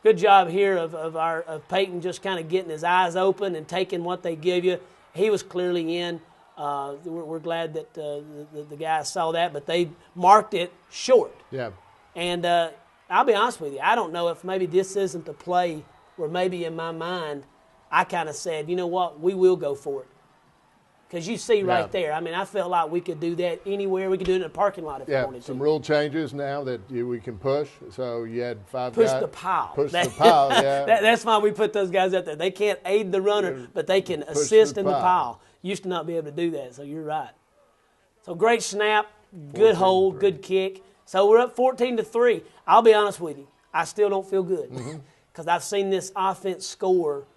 Good job here of Peyton just kind of getting his eyes open and taking what they give you. He was clearly in. We're glad that the guys saw that, but they marked it short. Yeah. And I'll be honest with you, I don't know if maybe this isn't the play where maybe in my mind I kind of said, you know what, we will go for it. Because you see right there, I mean, I felt like we could do that anywhere. We could do it in a parking lot if we wanted to. Some rule changes now that we can push. So you had 5 push guys. The pile. Push the pile, yeah. That's why we put those guys out there. They can't aid the runner, but they can assist in the pile. Used to not be able to do that, so you're right. So great snap, good hold, good kick. So we're up 14-3. I'll be honest with you, I still don't feel good because I've seen this offense score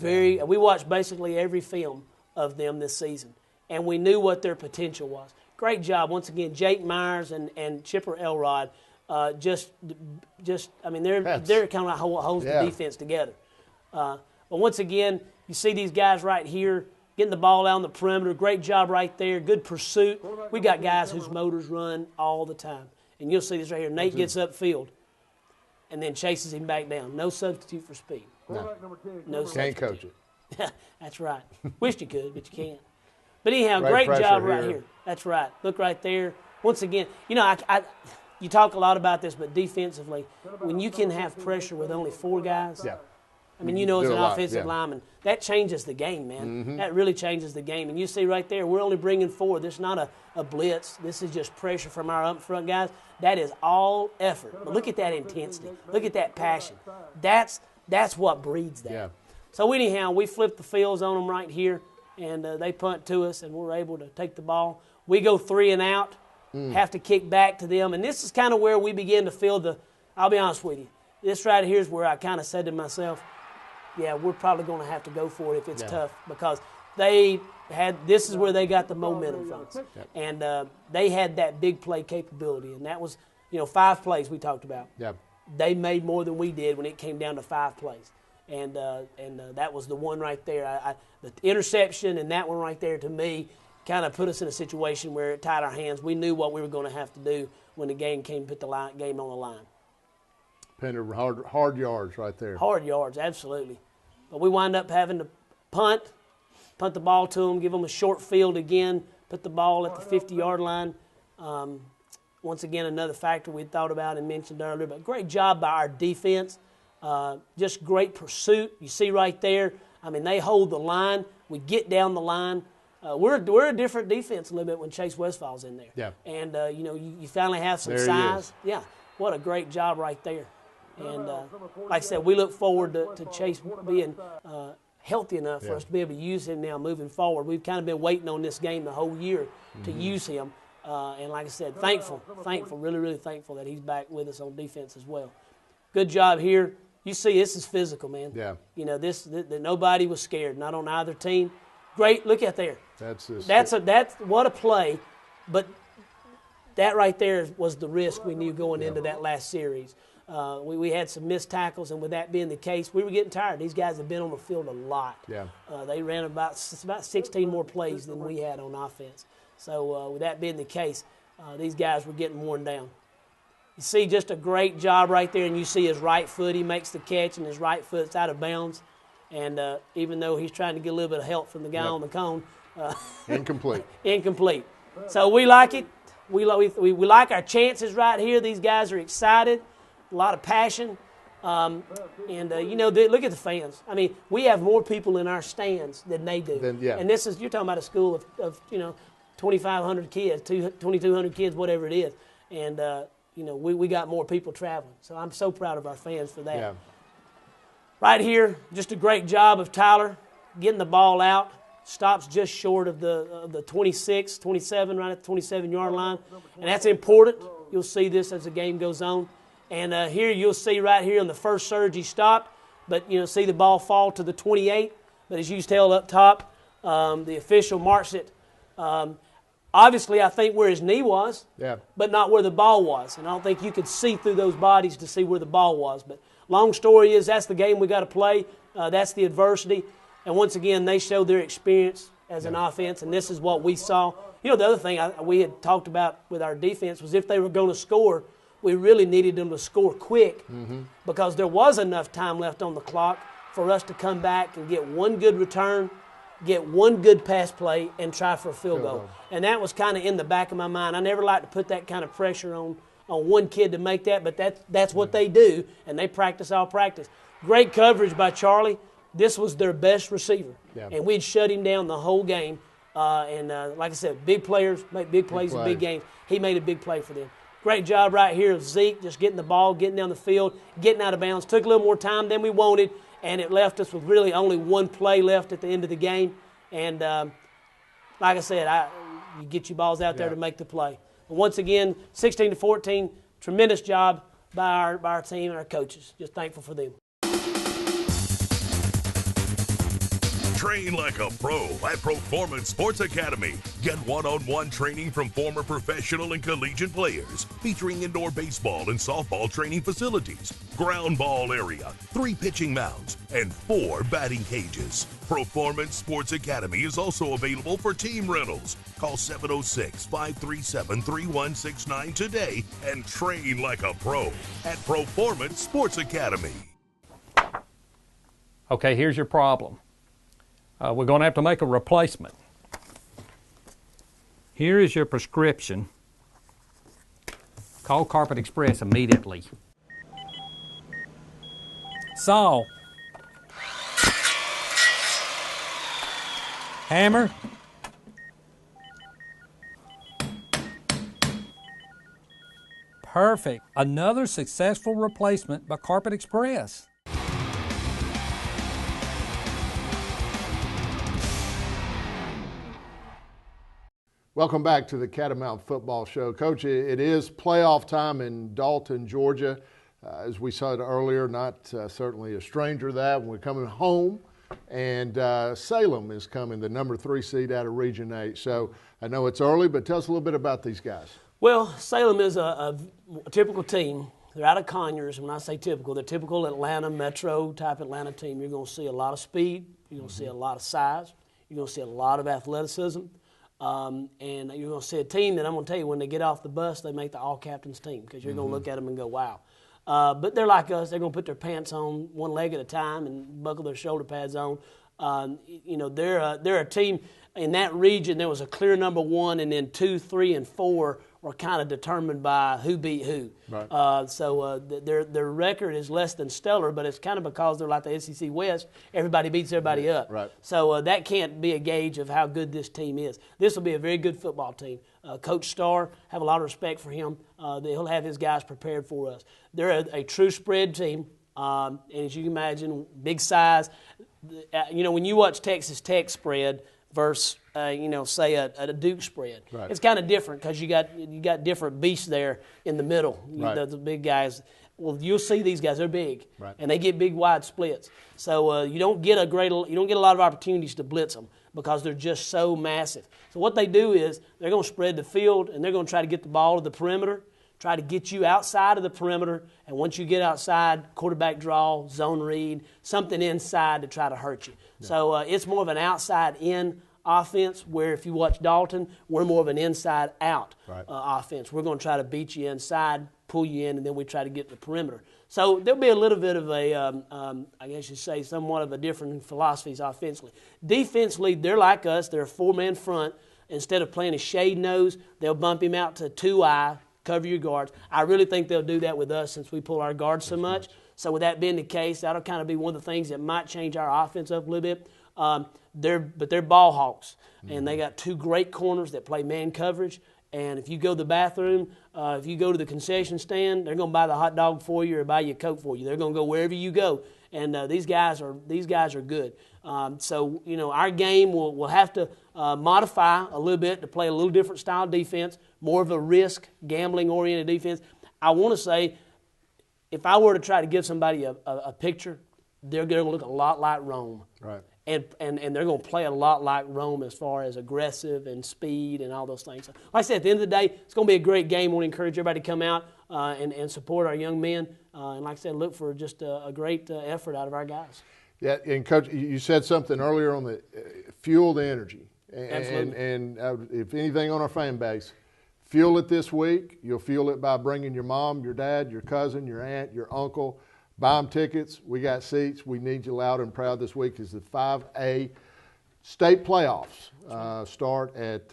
we watched basically every film of them this season, and we knew what their potential was. Great job once again, Jake Myers and Chipper Elrod. I mean, they're kind of like holds the defense together. But once again, you see these guys right here getting the ball out on the perimeter. Great job right there. Good pursuit. We got guys whose motors run all the time. And you'll see this right here. Nate gets upfield and then chases him back down. No substitute for speed. No can't coach it. That's right. Wished you could, but you can't. But anyhow, great job right here. That's right. Look right there. Once again, you talk a lot about this, but defensively, when you can have pressure with only 4 guys, I mean, as an offensive lineman, that changes the game, man. Mm-hmm. That really changes the game. And you see right there, we're only bringing 4. This is not a blitz. This is just pressure from our up front guys. That is all effort. But look at that intensity. Look at that passion. That's what breeds that. Yeah. So anyhow, we flipped the fields on them right here, and they punt to us, and we're able to take the ball. We go 3 and out, have to kick back to them. And this is kind of where we begin to feel I'll be honest with you, this right here is where I kind of said to myself, yeah, we're probably going to have to go for it if it's tough, because this is where they got the momentum from us. Yep. And they had that big play capability, and that was, 5 plays we talked about. Yep. They made more than we did when it came down to 5 plays. And that was the one right there. The interception and that one right there, to me, kind of put us in a situation where it tied our hands. We knew what we were going to have to do when the game came, put the game on the line. Hard yards right there. Hard yards, absolutely. But we wind up having to punt the ball to them, give them a short field again, put the ball at the 50-yard line. Once again, another factor we thought about and mentioned earlier. But great job by our defense. Just great pursuit. You see right there, I mean, they hold the line. We get down the line. We're a different defense a little bit when Chase Westfall's in there. Yeah. And, you finally have some size. Yeah, what a great job right there. And like I said, we look forward to Chase being healthy enough for us to be able to use him now moving forward. We've kind of been waiting on this game the whole year to use him. And like I said, thankful, really, really thankful that he's back with us on defense as well. Good job here. You see, this is physical, man. Yeah. That nobody was scared, not on either team. Great, look at there. That's what a play, but that right there was the risk we knew going into that last series. We had some missed tackles, and with that being the case, we were getting tired. These guys have been on the field a lot. Yeah. They ran about 16 more plays than we had on offense. So with that being the case, these guys were getting worn down. You see just a great job right there, and you see his right foot. He makes the catch, and his right foot's out of bounds. And even though he's trying to get a little bit of help from the guy on the cone. Incomplete. Incomplete. So we like it. We like our chances right here. These guys are excited, a lot of passion. Look at the fans. I mean, we have more people in our stands than they do. And this is, you're talking about a school of 2,500 kids, 2,200 kids, whatever it is. And, we got more people traveling. So I'm so proud of our fans for that. Yeah. Right here, just a great job of Tyler getting the ball out. Stops just short of the 26, 27, right at the 27-yard line. And that's important. You'll see this as the game goes on. And here you'll see right here on the first surge he stopped, but see the ball fall to the 28. But as you tell up top, the official marks it. Obviously, I think where his knee was, but not where the ball was. And I don't think you could see through those bodies to see where the ball was. But long story is that's the game we got to play. That's the adversity. And once again, they showed their experience as an offense, and this is what we saw. The other thing we had talked about with our defense was if they were going to score, we really needed them to score quick because there was enough time left on the clock for us to come back and get one good return, get one good pass play, and try for a field goal. And that was kind of in the back of my mind. I never like to put that kind of pressure on one kid to make that, but that's what they do, and they practice all practice. Great coverage by Charlie. This was their best receiver, and we'd shut him down the whole game. Like I said, big players make big plays in big games. He made a big play for them. Great job right here of Zeke just getting the ball, getting down the field, getting out of bounds. Took a little more time than we wanted, and it left us with really only one play left at the end of the game. And like I said, you get your balls out there to make the play. And once again, 16-14, tremendous job by our team and our coaches. Just thankful for them. Train like a pro at Performance Sports Academy. Get one-on-one training from former professional and collegiate players, featuring indoor baseball and softball training facilities, ground ball area, 3 pitching mounds, and 4 batting cages. Performance Sports Academy is also available for team rentals. Call 706-537-3169 today and train like a pro at Performance Sports Academy. Okay, here's your problem. We're going to have to make a replacement. Here is your prescription. Call Carpet Express immediately. Saw. Hammer. Perfect. Another successful replacement by Carpet Express. Welcome back to the Catamount Football Show. Coach, it is playoff time in Dalton, Georgia. As we said earlier, not certainly a stranger to that. We're coming home, and Salem is coming, the number 3 seed out of Region 8. So I know it's early, but tell us a little bit about these guys. Well, Salem is a typical team. They're out of Conyers. When I say typical, they're typical Atlanta, metro-type Atlanta team. You're going to see a lot of speed. You're going to see a lot of size. You're going to see a lot of athleticism. And you're going to see a team that I'm going to tell you, when they get off the bus, they make the all-captains team because you're going to look at them and go, wow. But they're like us. They're going to put their pants on one leg at a time and buckle their shoulder pads on. They're a team in that region. There was a clear number 1, and then 2, 3, and 4 were kind of determined by who beat who. Right. So their record is less than stellar, but it's kind of because they're like the SEC West. Everybody beats everybody up. Right. So that can't be a gauge of how good this team is. This will be a very good football team. Coach Starr, have a lot of respect for him. He'll have his guys prepared for us. They're a true spread team, and as you can imagine, big size. When you watch Texas Tech spread versus say a Duke spread, right, it's kind of different because you got different beasts there in the middle. Right. The big guys. Well, you'll see these guys; they're big, right, and they get big wide splits. So you don't get a lot of opportunities to blitz them because they're just so massive. So what they do is they're going to spread the field and they're going to try to get the ball to the perimeter, try to get you outside of the perimeter, and once you get outside, quarterback draw, zone read, something inside to try to hurt you. Yeah. So it's more of an outside-in offense, where if you watch Dalton, we're more of an inside-out offense. We're going to try to beat you inside, pull you in, and then we try to get the perimeter. So there'll be a little bit of I guess you'd say, somewhat of a different philosophies offensively. Defensively, they're like us. They're a 4-man front. Instead of playing a shade nose, they'll bump him out to 2-eye, cover your guards. I really think they'll do that with us since we pull our guards so much. So with that being the case, that'll kind of be one of the things that might change our offense up a little bit. They're ball hawks, and they got two great corners that play man coverage. And if you go to the bathroom, if you go to the concession stand, they're going to buy the hot dog for you or buy you a Coke for you. They're going to go wherever you go. And these guys are good. So our game will have to modify a little bit to play a little different style defense, more of a risk, gambling-oriented defense. I want to say, if I were to try to give somebody a picture, they're going to look a lot like Rome. Right. And they're going to play a lot like Rome as far as aggressive and speed and all those things. So, like I said, at the end of the day, it's going to be a great game. I want to encourage everybody to come out and support our young men. And like I said, look for just a great effort out of our guys. Yeah, and Coach, you said something earlier on the fuel the energy. Absolutely. And if anything on our fan base, fuel it this week. You'll fuel it by bringing your mom, your dad, your cousin, your aunt, your uncle. Buy them tickets. We got seats. We need you loud and proud this week as the 5A state playoffs start at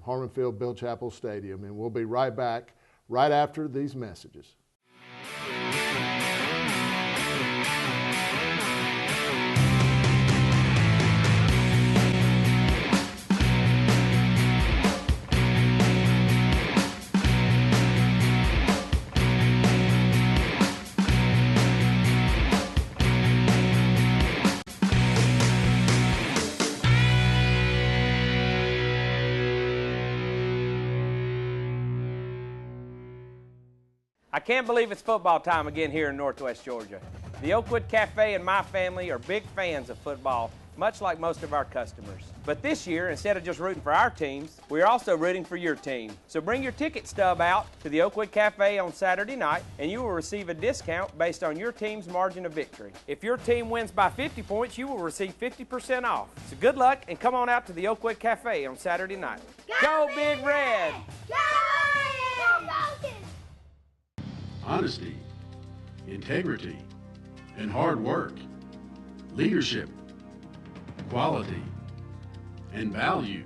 Harmon Field Bill Chappell Stadium. And we'll be right back right after these messages. I can't believe it's football time again here in Northwest Georgia. The Oakwood Cafe and my family are big fans of football, much like most of our customers. But this year, instead of just rooting for our teams, we're also rooting for your team. So bring your ticket stub out to the Oakwood Cafe on Saturday night, and you will receive a discount based on your team's margin of victory. If your team wins by 50 points, you will receive 50% off. So good luck, and come on out to the Oakwood Cafe on Saturday night. Go Big Red! Go Falcons! Honesty, integrity, and hard work, leadership, quality, and value.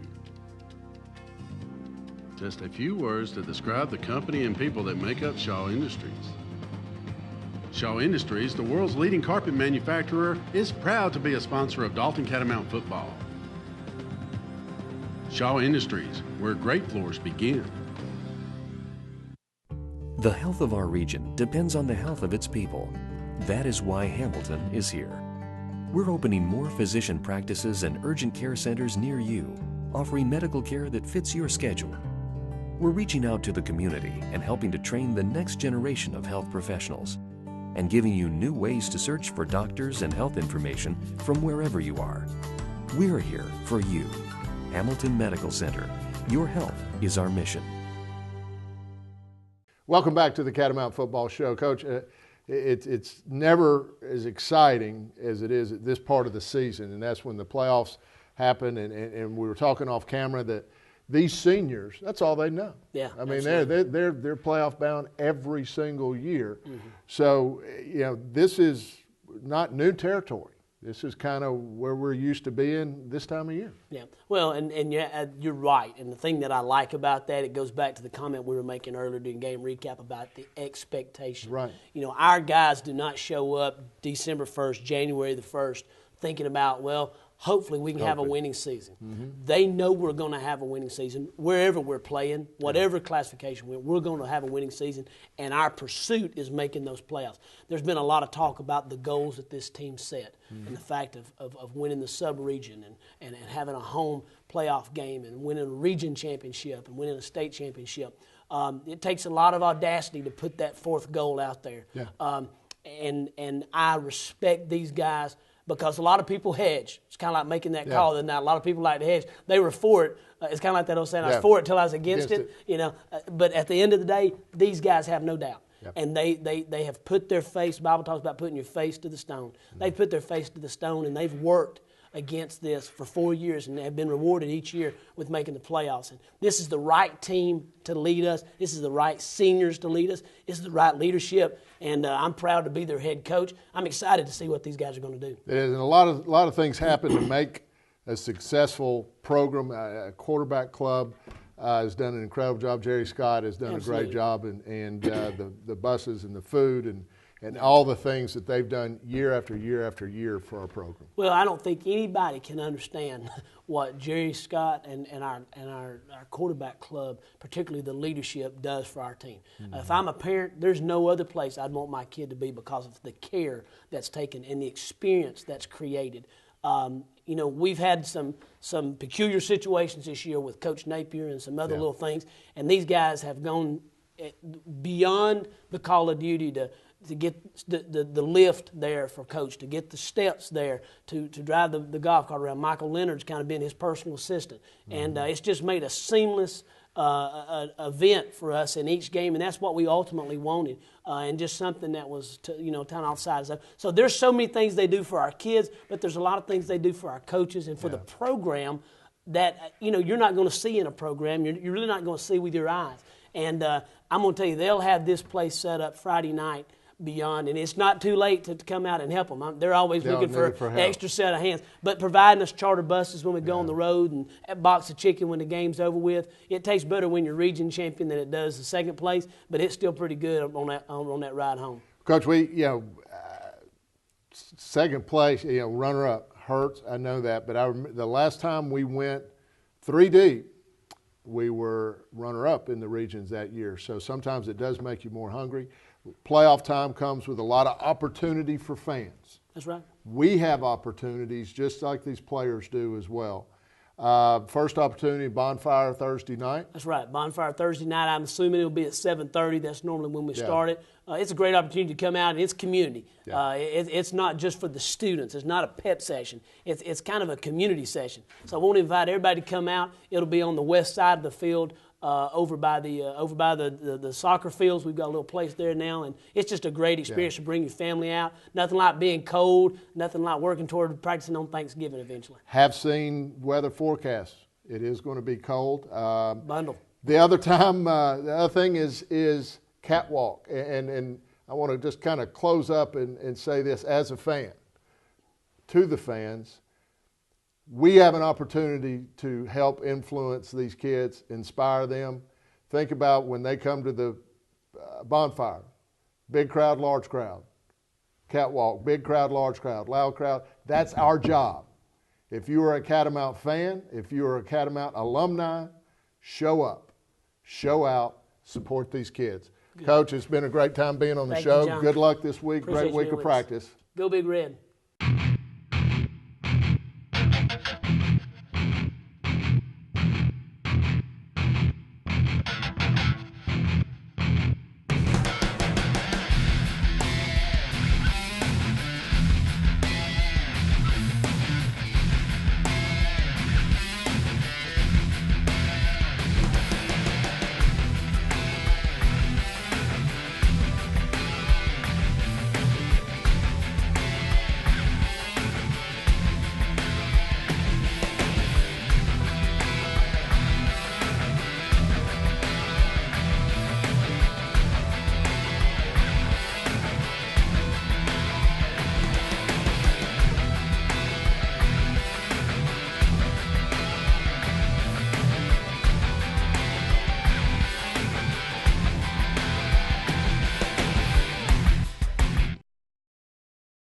Just a few words to describe the company and people that make up Shaw Industries. Shaw Industries, the world's leading carpet manufacturer, is proud to be a sponsor of Dalton Catamount football. Shaw Industries, where great floors begin. The health of our region depends on the health of its people. That is why Hamilton is here. We're opening more physician practices and urgent care centers near you, offering medical care that fits your schedule. We're reaching out to the community and helping to train the next generation of health professionals, and giving you new ways to search for doctors and health information from wherever you are. We're here for you. Hamilton Medical Center. Your health is our mission. Welcome back to the Catamount Football Show. Coach, it's never as exciting as it is at this part of the season, and that's when the playoffs happen. And we were talking off camera that these seniors, that's all they know. Yeah, I mean, they're playoff bound every single year. Mm-hmm. So, this is not new territory. This is kind of where we're used to being this time of year. Yeah, well, and you're right. And the thing that I like about that, it goes back to the comment we were making earlier during game recap about the expectation. Right. Our guys do not show up December 1st, January the 1st, thinking about, well, hopefully we can have a winning season. Mm-hmm. They know we're going to have a winning season wherever we're playing, whatever classification we're going to have a winning season, and our pursuit is making those playoffs. There's been a lot of talk about the goals that this team set and the fact of winning the sub-region and having a home playoff game and winning a region championship and winning a state championship. It takes a lot of audacity to put that fourth goal out there. Yeah. And I respect these guys, because a lot of people hedge. It's kind of like making that call. And now a lot of people like to hedge. They were for it. It's kind of like that old saying, I was for it till I was against it. But at the end of the day, these guys have no doubt. Yep. And they have put their face, the Bible talks about putting your face to the stone. Mm-hmm. They've put their face to the stone, and they've worked against this for 4 years, and have been rewarded each year with making the playoffs. And this is the right team to lead us. This is the right seniors to lead us. This is the right leadership, and I'm proud to be their head coach. I'm excited to see what these guys are going to do. It is, and a lot of things happen to make a successful program. A quarterback club has done an incredible job. Jerry Scott has done a great job, and the buses and the food and all the things that they've done year after year after year for our program. Well, I don't think anybody can understand what Jerry Scott and our quarterback club, particularly the leadership, does for our team. If I'm a parent, there's no other place I'd want my kid to be because of the care that's taken and the experience that's created. You know, we've had some peculiar situations this year with Coach Napier and some other little things, and these guys have gone beyond the call of duty to get the lift there for Coach, to get the steps there, to drive the golf cart around. Michael Leonard's kind of been his personal assistant. And it's just made a seamless event for us in each game, and that's what we ultimately wanted, and just something that was, kind of offside. So there's so many things they do for our kids, but there's a lot of things they do for our coaches and for the program that, you're not going to see in a program. You're really not going to see with your eyes. And I'm going to tell you, they'll have this place set up Friday night beyond, and it's not too late to come out and help them. They're always looking for an extra set of hands. But providing us charter buses when we go on the road and a box of chicken when the game's over with, it tastes better when you're region champion than it does the second place, but it's still pretty good on that ride home. Coach, second place, runner-up hurts. I know that, but the last time we went 3 deep, we were runner-up in the regions that year. So sometimes it does make you more hungry. Playoff time comes with a lot of opportunity for fans. That's right. We have opportunities just like these players do as well. First opportunity, Bonfire Thursday night. That's right, Bonfire Thursday night. I'm assuming it'll be at 7:30. That's normally when we start it. It's a great opportunity to come out, and it's community. It's not just for the students. It's not a pep session. It's kind of a community session. So I want to invite everybody to come out. It'll be on the west side of the field, over by the soccer fields. We've got a little place there now, and it's just a great experience to bring your family out. Nothing like being cold, nothing like working toward practicing on Thanksgiving eventually. Have seen weather forecasts. It is going to be cold. Bundle. The other thing is catwalk, and I want to just kind of close up and say this as a fan, to the fans. We have an opportunity to help influence these kids, inspire them. Think about when they come to the bonfire. Big crowd, large crowd. Catwalk, big crowd, large crowd, loud crowd. That's our job. If you are a Catamount fan, if you are a Catamount alumni, show up, show out, support these kids. Good. Coach, it's been a great time being on the show. Good luck this week. Great week of practice. Go Big Red.